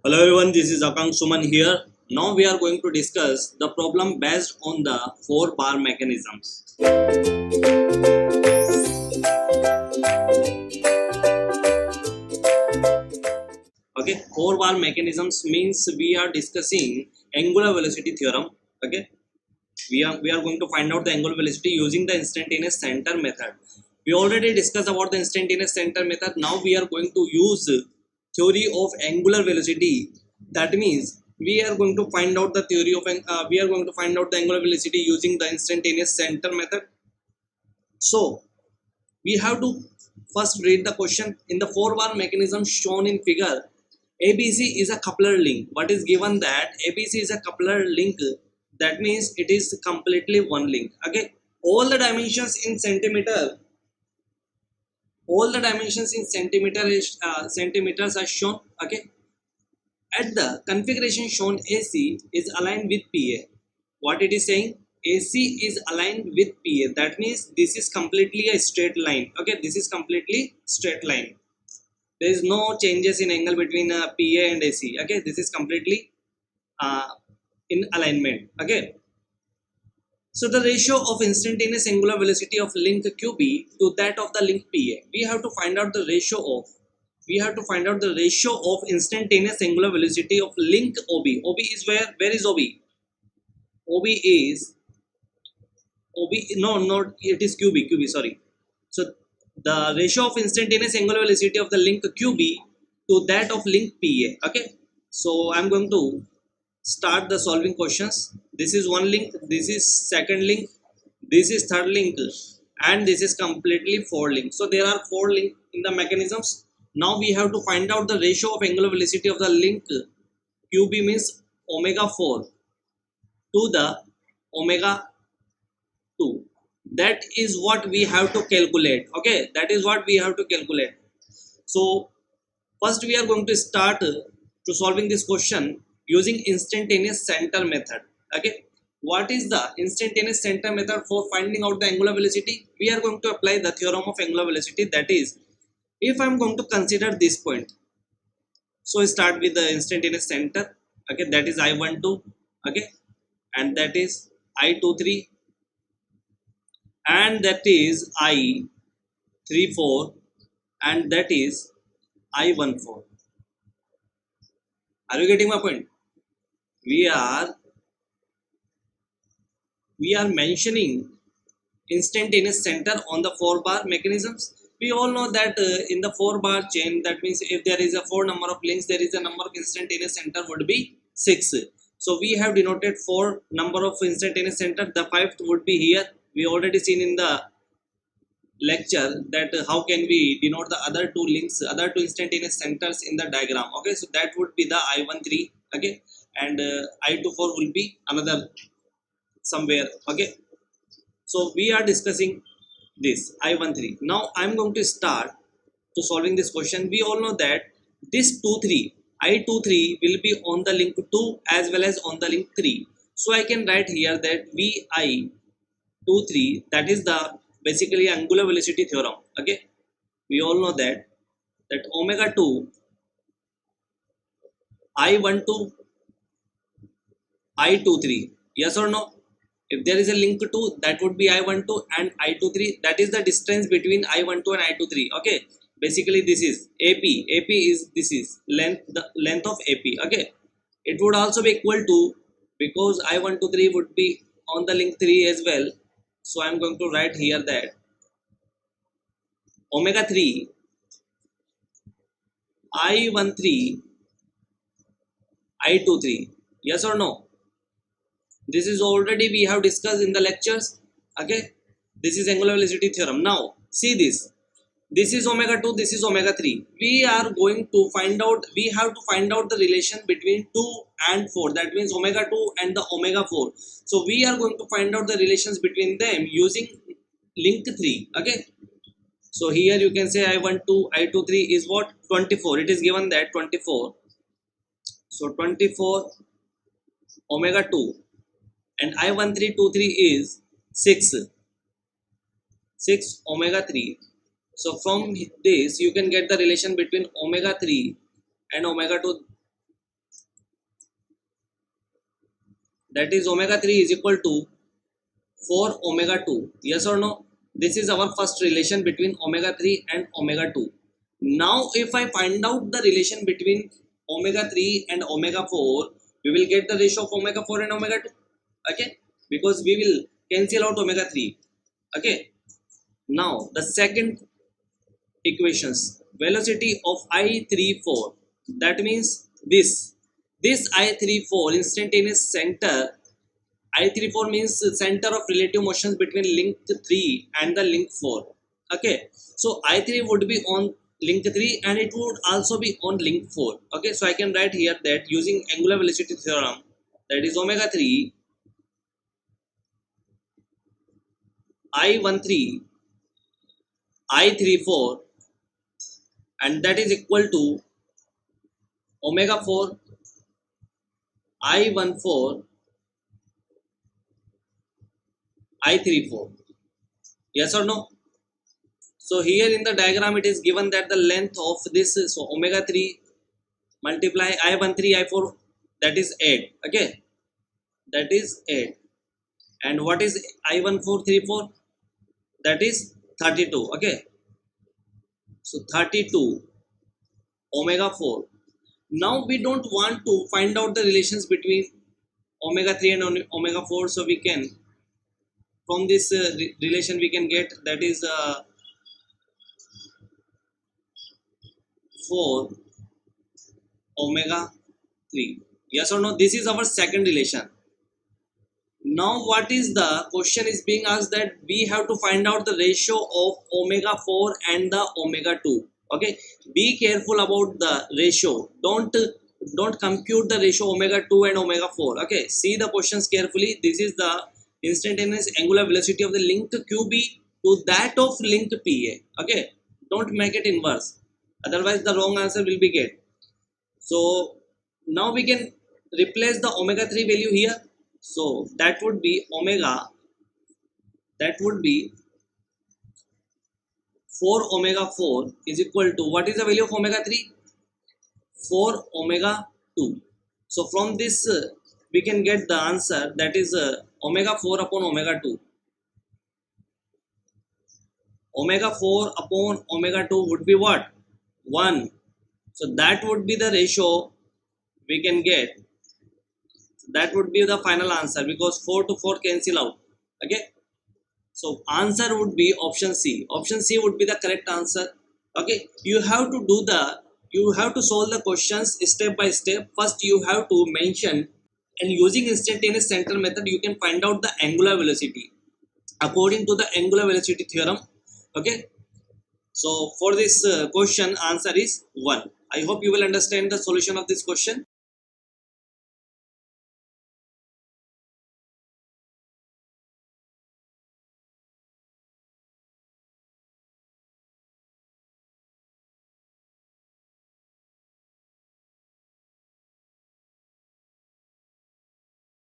Hello everyone, this is Akang Suman here. Now we are going to discuss the problem based on the 4 bar mechanisms. Okay, 4 bar mechanisms means we are discussing angular velocity theorem. Okay, we are going to find out the angular velocity using the instantaneous center method. We already discussed about the instantaneous center method. Now we are going to use theory of angular velocity. That means we are going to find out the theory of we are going to find out the angular velocity using the instantaneous center method. So we have to first read the question. In the 4 bar mechanism shown in figure, ABC is a coupler link. What is given that ABC is a coupler link? That means it is completely one link. Okay, all the dimensions in centimeter, all the dimensions in centimeters are shown. Okay, at the configuration shown, AC is aligned with PA. What it is saying? AC is aligned with PA. That means this is completely a straight line. Okay, this is completely straight line. There is no changes in angle between PA and AC. Okay, this is completely uh, in alignment. Okay, so the ratio of instantaneous angular velocity of link QB to that of the link PA. We have to find out the ratio of. We have to find out the ratio of instantaneous angular velocity of link OB. OB is where? Where is OB? OB is OB. No, not it is QB. QB. Sorry. So the ratio of instantaneous angular velocity of the link QB to that of link PA. Okay. So I'm going to start the solving questions. This is one link, this is second link, this is third link, and this is completely 4 link. So there are 4 link in the mechanisms. Now we have to find out the ratio of angular velocity of the link QB means omega 4 to the omega 2. That is what we have to calculate. Okay, that is what we have to calculate. So first we are going to start to solving this question using instantaneous center method. Okay, what is the instantaneous center method for finding out the angular velocity? We are going to apply the theorem of angular velocity. That is, if I am going to consider this point, so start with the instantaneous center. Okay, that is I12. Okay, and that is I23, and that is I34, and that is I14. Are you getting my point? we are we are mentioning instantaneous center on the 4 bar mechanisms. We all know that in the 4 bar chain, that means if there is a 4 number of links, there is a number of instantaneous center would be 6. So we have denoted 4 number of instantaneous center. The fifth would be here. We already seen in the lecture that how can we denote the other two links, other two instantaneous centers in the diagram. Okay, so that would be the I13. Okay, and I24 will be another somewhere. Okay, so we are discussing this I13. Now I'm going to start to solving this question. We all know that this 23 I23 will be on the link 2 as well as on the link 3. So I can write here that Vi23, that is the basically angular velocity theorem. Okay, we all know that omega 2 I12 I23. Yes or no? If there is a link to, that would be I12 and I23. That is the distance between I12 and I23. Okay. Basically, this is AP. AP is this is length, the length of AP. Okay. It would also be equal to, because I123 would be on the link 3 as well. So I'm going to write here that omega 3 I13 I23. Yes or no? This is already we have discussed in the lectures. Okay, this is angular velocity theorem. Now see this is omega 2, this is omega 3. We are going to find out, we have to find out the relation between 2 and 4. That means omega 2 and the omega 4. So we are going to find out the relations between them using link 3. Okay, so here you can say I12 I23 is what, 24. It is given that 24. So 24 omega 2 and I1323 is 6 omega 3. So from this you can get the relation between omega 3 and omega 2. that is omega 3 is equal to 4 omega 2. Yes or no? This is our first relation between omega 3 and omega 2. Now if I find out the relation between omega 3 and omega 4, we will get the ratio of omega 4 and omega 2. Okay, because we will cancel out omega 3. Okay, now the second equations, velocity of I34, that means this I34 instantaneous center. I34 means center of relative motions between link 3 and the link 4. Okay, so I3 would be on link 3 and it would also be on link 4. Okay, so I can write here that using angular velocity theorem, that is omega 3 I13 I34, and that is equal to omega 4 I14 I34. Yes or no? So here in the diagram it is given that the length of this, so omega 3 multiply I13 I4, that is 8. Okay, that is 8. And what is I1434? That is 32. Okay, so 32 omega 4. Now we don't want to find out the relations between omega 3 and omega 4, so we can, from this relation we can get, that is 4 omega 3. Yes or no? This is our second relation. Now what is the question is being asked, that we have to find out the ratio of omega 4 and the omega 2. Okay, be careful about the ratio. Don't compute the ratio omega 2 and omega 4. Okay, see the questions carefully. This is the instantaneous angular velocity of the link QB to that of link PA. Okay, don't make it inverse, otherwise the wrong answer will be get. So now we can replace the omega 3 value here. So that would be omega, that would be 4 omega 4 is equal to, what is the value of omega 3? 4 omega 2. So from this we can get the answer, that is omega 4 upon omega 2. Omega 4 upon omega 2 would be what? 1. So that would be the ratio we can get. That would be the final answer, because 4 to 4 cancel out. Okay, so answer would be option C. Option C would be the correct answer. Okay, you have to solve the questions step by step. First you have to mention, and using instantaneous center method you can find out the angular velocity according to the angular velocity theorem. Okay, so for this question answer is 1. I hope you will understand the solution of this question.